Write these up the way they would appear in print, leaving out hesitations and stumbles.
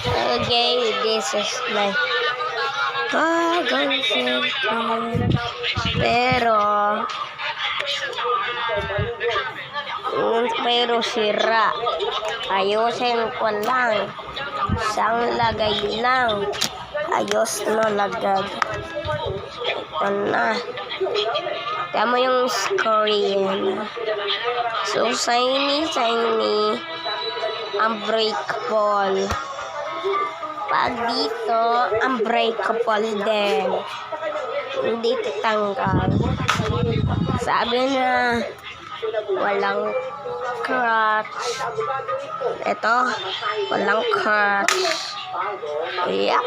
Okay, this is like pero sira. Ayusin ko lang. Isang lagay lang. Ayos na lagay. Ito na. Tama yung screen. So, shiny. Unbreakable. Pag dito, unbreakable din. Hindi titanggal. Sabi na, walang crutch. Ito, walang crutch. Yep.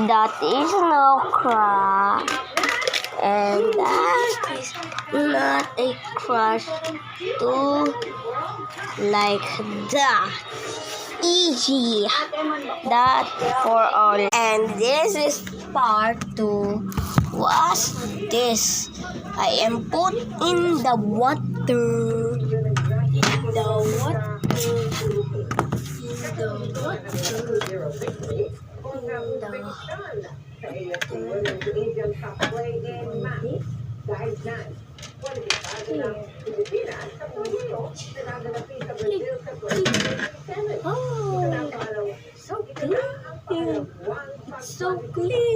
That is no crutch. And that is not a crutch to like that. Easy. That for all. And this is part 2. What's this? I am put in the water. Oh, so clear. It's so clear.